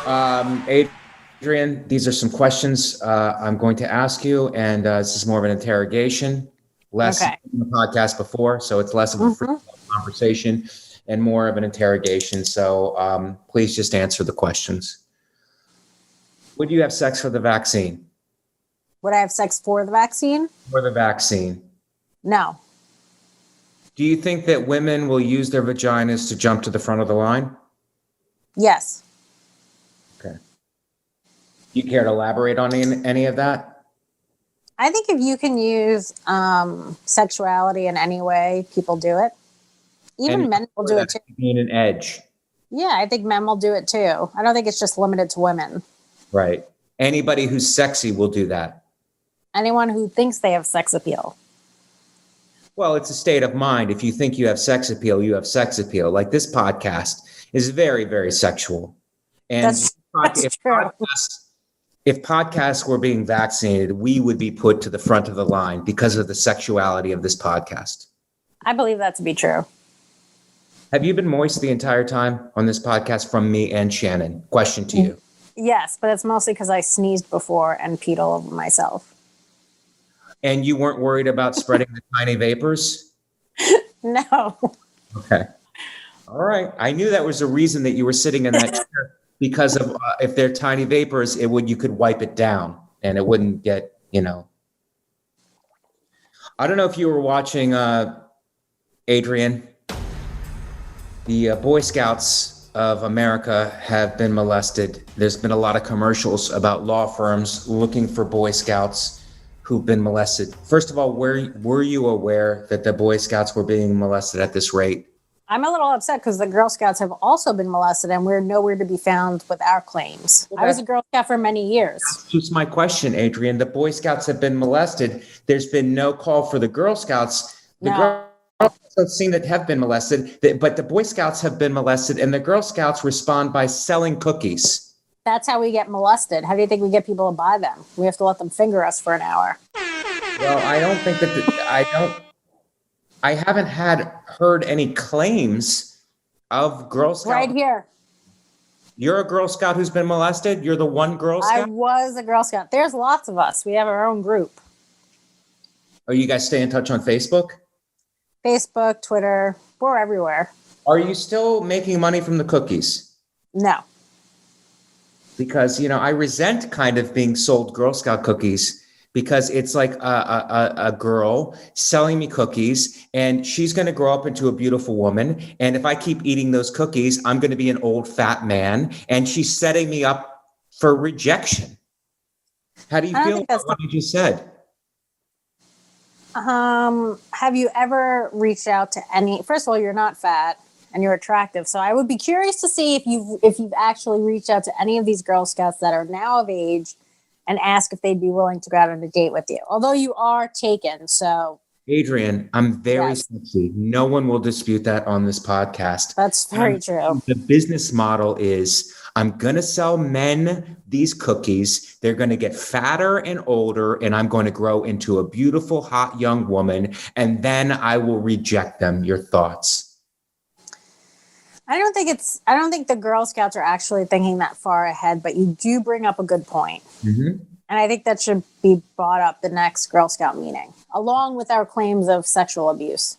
Adrienne, these are some questions I'm going to ask you, and this is more of an interrogation, less Okay. than the podcast before, so it's less of a free conversation and more of an interrogation. So please just answer the questions. Would you have sex for the vaccine? Would I have sex for the vaccine? For the vaccine. No. Do you think that women will use their vaginas to jump to the front of the line? Yes. Okay. Do you care to elaborate on any of that? I think if you can use sexuality in any way, people do it. Even men will do it too. Being an edge. Yeah, I think men will do it too. I don't think it's just limited to women. Right. Anybody who's sexy will do that. Anyone who thinks they have sex appeal. Well, it's a state of mind. If you think you have sex appeal, you have sex appeal. Like this podcast is very, very sexual. And that's true. If podcasts were being vaccinated, we would be put to the front of the line because of the sexuality of this podcast. I believe that to be true. Have you been moist the entire time on this podcast from me and Shannon? Question to you. Yes, but it's mostly because I sneezed before and peed all over myself. And you weren't worried about spreading the tiny vapors? No. Okay. All right. I knew that was the reason that you were sitting in that chair, because of if they're tiny vapors, you could wipe it down and it wouldn't get, I don't know if you were watching, Adrienne. The Boy Scouts of America have been molested. There's been a lot of commercials about law firms looking for Boy Scouts who've been molested. First of all, were you aware that the Boy Scouts were being molested at this rate? I'm a little upset because the Girl Scouts have also been molested and we're nowhere to be found with our claims. I was a Girl Scout for many years. That's just my question, Adrienne. The Boy Scouts have been molested. There's been no call for the Girl Scouts. Girl Scouts seen that have been molested, but the Boy Scouts have been molested, and the Girl Scouts respond by selling cookies. That's how we get molested. How do you think we get people to buy them? We have to let them finger us for an hour. Well, I don't think that I haven't heard any claims of Girl Scouts. Right here. You're a Girl Scout who's been molested? You're the one Girl Scout? I was a Girl Scout. There's lots of us. We have our own group. Oh, you guys stay in touch on Facebook? Facebook, Twitter, we're everywhere. Are you still making money from the cookies? No. Because, I resent kind of being sold Girl Scout cookies, because it's like a girl selling me cookies, and she's going to grow up into a beautiful woman. And if I keep eating those cookies, I'm going to be an old fat man, and she's setting me up for rejection. How do you feel about what you just said? Have you ever reached out to any? First of all, you're not fat and you're attractive, so I would be curious to see if you've actually reached out to any of these Girl Scouts that are now of age and ask if they'd be willing to go out on a date with you. Although you are taken, so. Adrienne, I'm very sexy. No one will dispute that on this podcast. That's very true. The business model is, I'm going to sell men these cookies. They're going to get fatter and older, and I'm going to grow into a beautiful, hot young woman, and then I will reject them. Your thoughts? I don't think the Girl Scouts are actually thinking that far ahead, but you do bring up a good point. Mm-hmm. And I think that should be brought up the next Girl Scout meeting, along with our claims of sexual abuse.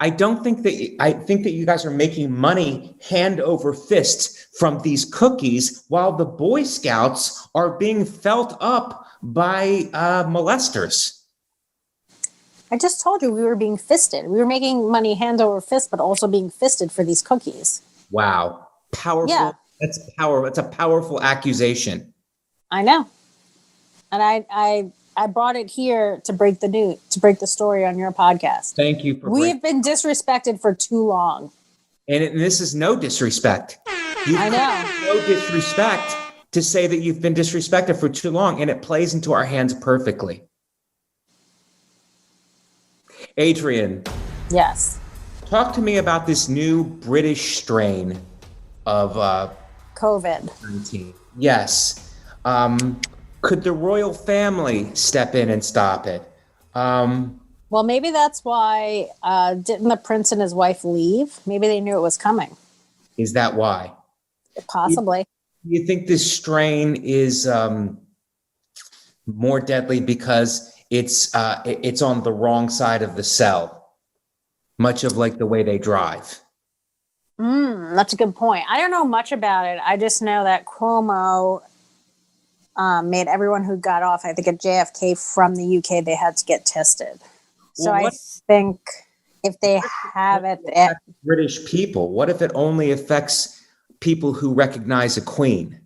I think that you guys are making money hand over fist from these cookies, while the Boy Scouts are being felt up by molesters. I just told you we were being fisted. We were making money hand over fist, but also being fisted for these cookies. Wow. Powerful. Yeah. That's power. That's a powerful accusation. I know. And I brought it here to break the story on your podcast. Thank you for We've been disrespected for too long. And this is no disrespect. I know. No disrespect to say that you've been disrespected for too long, and it plays into our hands perfectly. Adrienne. Yes. Talk to me about this new British strain of COVID-19. Yes. Could the royal family step in and stop it? Well, maybe that's why didn't the prince and his wife leave? Maybe they knew it was coming. Is that why? Possibly. you think this strain is more deadly because it's on the wrong side of the cell, much of like the way they drive? That's a good point. I don't know much about it. I just know that Cuomo made everyone who got off, I think, at JFK from the UK, they had to get tested. So I think if they have it, British people, what if it only affects people who recognize a queen?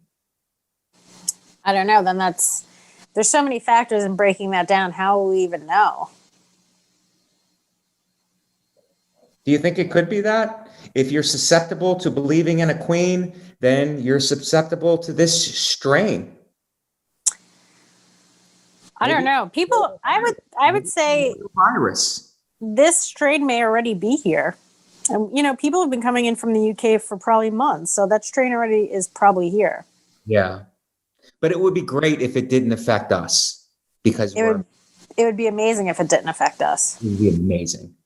I don't know. Then there's so many factors in breaking that down. How will we even know? Do you think it could be that? If you're susceptible to believing in a queen, then you're susceptible to this strain. I don't know. People, I would say virus. This strain may already be here. And, people have been coming in from the UK for probably months. So that strain already is probably here. Yeah. But it would be great if it didn't affect us, because it would be amazing if it didn't affect us. It would be amazing.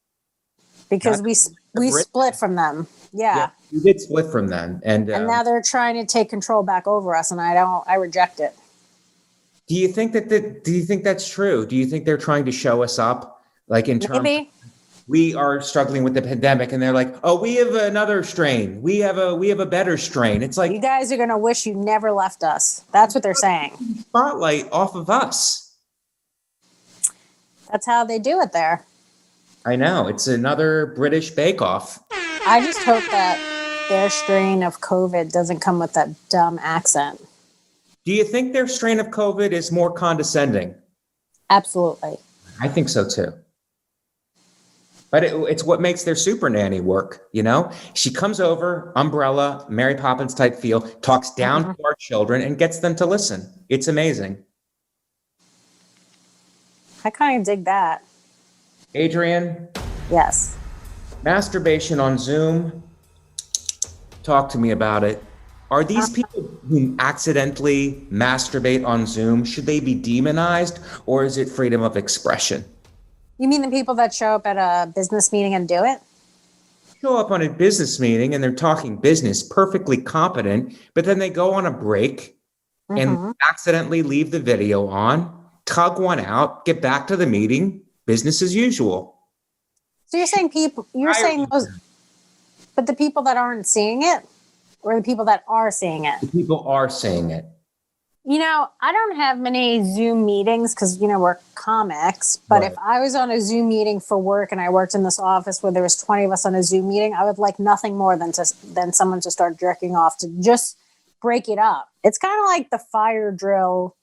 Because we split from them. Yeah. We did split from them. And now they're trying to take control back over us, and I reject it. Do you think that's true? Do you think they're trying to show us up? Like in terms Maybe. We are struggling with the pandemic and they're like, oh, we have another strain. We have a better strain. It's like, you guys are going to wish you never left us. That's what they're saying. Spotlight off of us. That's how they do it there. I know. It's another British bake-off. I just hope that their strain of COVID doesn't come with that dumb accent. Do you think their strain of COVID is more condescending? Absolutely. I think so too. But it's what makes their super nanny work, She comes over, umbrella, Mary Poppins type feel, talks down to our children and gets them to listen. It's amazing. I kind of dig that. Adrienne? Yes. Masturbation on Zoom. Talk to me about it. Are these people who accidentally masturbate on Zoom, should they be demonized, or is it freedom of expression? You mean the people that show up at a business meeting and do it? Show up on a business meeting and they're talking business, perfectly competent, but then they go on a break and accidentally leave the video on, tug one out, get back to the meeting, business as usual. So you're saying those, but the people that aren't seeing it, or the people that are seeing it? The people are seeing it. I don't have many Zoom meetings because, we're comics. But If I was on a Zoom meeting for work and I worked in this office where there was 20 of us on a Zoom meeting, I would like nothing more than someone to start jerking off, to just break it up. It's kind of like the fire drill.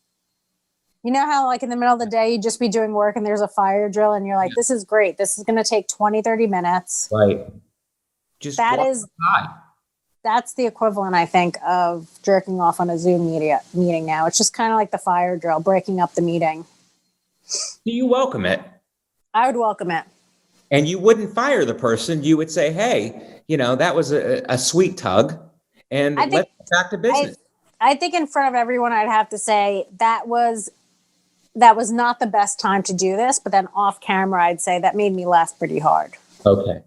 You know how like in the middle of the day, you just be doing work and there's a fire drill and you're like, this is great. This is going to take 20, 30 minutes. Right. That's the equivalent, I think, of jerking off on a Zoom meeting now. It's just kind of like the fire drill, breaking up the meeting. Do you welcome it? I would welcome it. And you wouldn't fire the person. You would say, hey, that was a sweet tug, and let's get back to business. I think in front of everyone, I'd have to say that was not the best time to do this. But then off camera, I'd say that made me laugh pretty hard. Okay.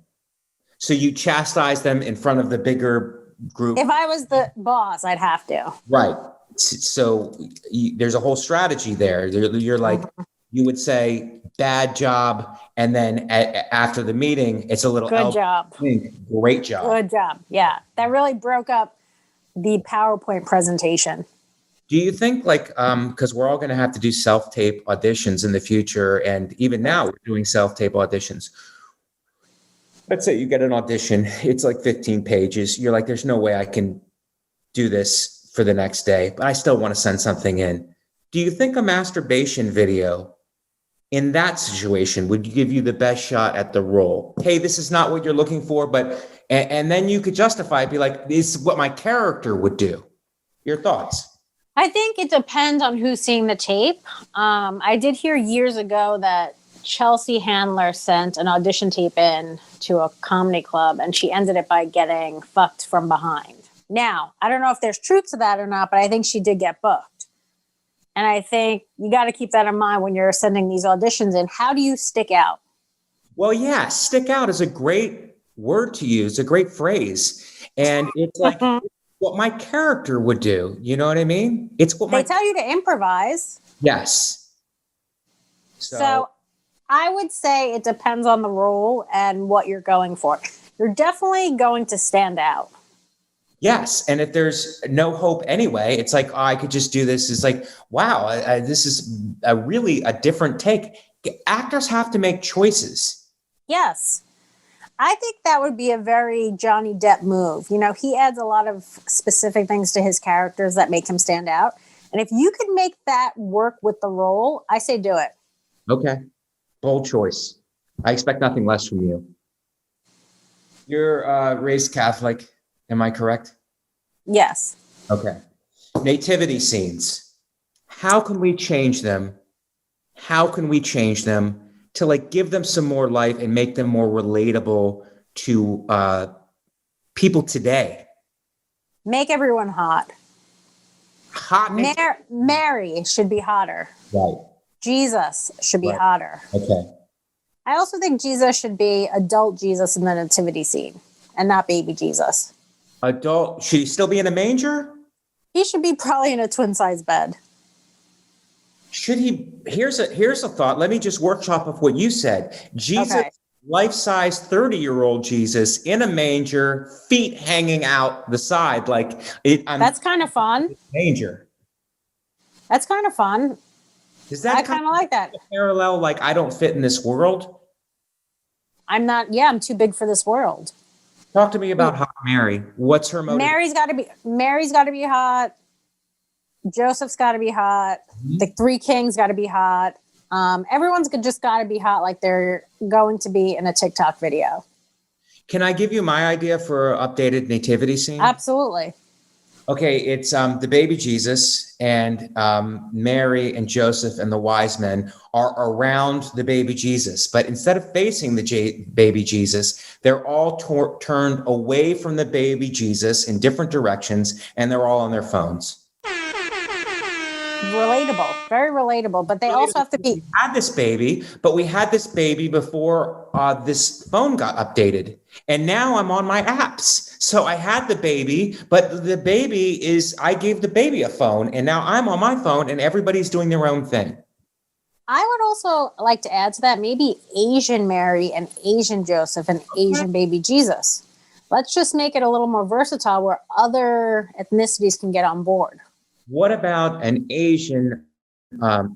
So you chastise them in front of the bigger group. If I was the boss, I'd have to. Right. So there's a whole strategy there. You're like, you would say, bad job. And then after the meeting, it's a little good job. Great job. Good job. Yeah. That really broke up the PowerPoint presentation. Do you think because we're all going to have to do self-tape auditions in the future. And even now we're doing self-tape auditions. Let's say you get an audition, it's like 15 pages. You're like, there's no way I can do this for the next day, but I still want to send something in. Do you think a masturbation video in that situation would give you the best shot at the role? Hey, this is not what you're looking for, but, and then you could justify it, be like, this is what my character would do. Your thoughts? I think it depends on who's seeing the tape. I did hear years ago that Chelsea Handler sent an audition tape in to a comedy club and she ended it by getting fucked from behind. Now, I don't know if there's truth to that or not, but I think she did get booked. And I think you got to keep that in mind when you're sending these auditions in. How do you stick out? Well, yeah, stick out is a great word to use, a great phrase. And it's like, what my character would do. You know what I mean? It's what They my tell you to improvise. yes. So I would say it depends on the role and what you're going for. You're definitely going to stand out. Yes, and if there's no hope anyway, it's like, oh, I could just do this. It's like, wow, this is a different take. Actors have to make choices. Yes. I think that would be a very Johnny Depp move. You know, he adds a lot of specific things to his characters that make him stand out. And if you could make that work with the role, I say do it. Okay, bold choice. I expect nothing less from you. You're raised Catholic, am I correct? Yes. Okay. Nativity scenes. How can we change them? How can we change them to like give them some more life and make them more relatable to people today? Make everyone hot. Hot Mary should be hotter. Right. Jesus should be Right. hotter. Okay. I also think Jesus should be adult Jesus in the nativity scene and not baby Jesus. Adult, should he still be in a manger? He should be probably in a twin size bed. Should he? Here's a thought. Let me just workshop of what you said. Jesus, Okay. life-size 30-year-old Jesus in a manger, feet hanging out the side, like That's kind of fun. manger. That's kind of fun. Is that I kind of like that. parallel? Like I don't fit in this world. I'm too big for this world. Talk to me about Hot Mary. What's her motive? Mary's got to be hot. Joseph's got to be hot. Mhm. The three kings got to be hot. Everyone's just got to be hot, like they're going to be in a TikTok video. Can I give you my idea for an updated nativity scene? Absolutely. Okay, it's the baby Jesus and Mary and Joseph and the wise men are around the baby Jesus. But instead of facing the baby Jesus, they're all turned away from the baby Jesus in different directions, and they're all on their phones. Relatable. Very relatable. But they also have to be. We had this baby before this phone got updated. And now I'm on my apps. So I had the baby, but the baby I gave the baby a phone, and now I'm on my phone and everybody's doing their own thing. I would also like to add to that maybe Asian Mary and Asian Joseph and Asian baby Jesus. Let's just make it a little more versatile where other ethnicities can get on board. What about an Asian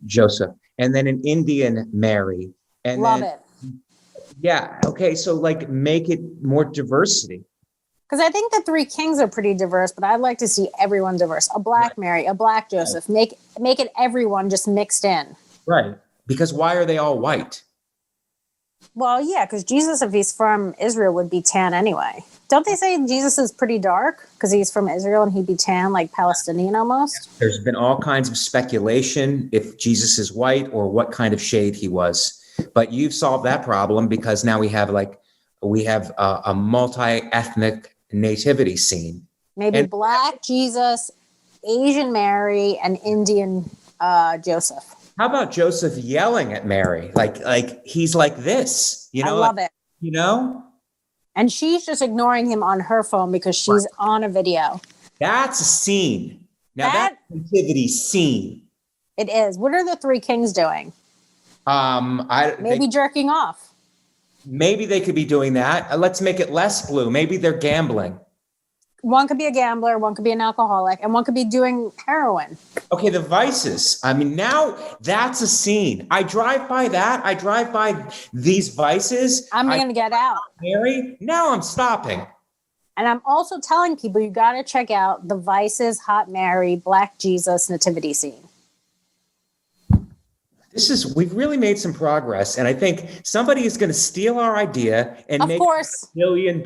Joseph and then an Indian Mary? And Love then, it. Yeah. Okay. So like make it more diversity. Because I think the three kings are pretty diverse, but I'd like to see everyone diverse. A black Mary, a black Joseph. Make it everyone just mixed in. Right. Because why are they all white? Well, yeah, because Jesus, if he's from Israel, would be tan anyway. Don't they say Jesus is pretty dark because he's from Israel and he'd be tan, like Palestinian almost? There's been all kinds of speculation if Jesus is white or what kind of shade he was. But you've solved that problem because now we have a multi-ethnic nativity scene. Maybe black Jesus, Asian Mary, and Indian Joseph. How about Joseph yelling at Mary? Like he's like this, you know? I love it. You know? And she's just ignoring him on her phone because she's on a video. That's a scene. Now that's a nativity scene. It is. What are the three kings doing? Maybe jerking off. Maybe they could be doing that. Let's make it less blue. Maybe they're gambling. One could be a gambler, one could be an alcoholic, and one could be doing heroin. Okay, the vices. I mean, now that's a scene. I drive by these vices. I'm going to get out. Mary, now I'm stopping. And I'm also telling people you got to check out the Vices, Hot Mary, Black Jesus nativity scene. We've really made some progress. And I think somebody is going to steal our idea and make $1 billion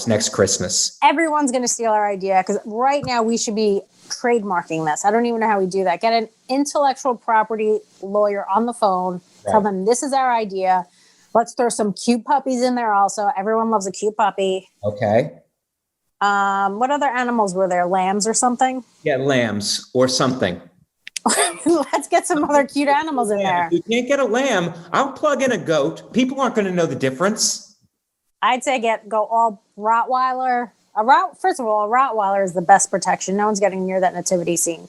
next Christmas. Everyone's going to steal our idea because right now we should be trademarking this. I don't even know how we do that. Get an intellectual property lawyer on the phone. Right. Tell them this is our idea. Let's throw some cute puppies in there also. Everyone loves a cute puppy. Okay. What other animals were there? Lambs or something? Yeah, lambs or something. Let's get some other cute animals in there. If you can't get a lamb, I'll plug in a goat. People aren't going to know the difference. I'd say go all Rottweiler, First of all, a Rottweiler is the best protection. No one's getting near that nativity scene.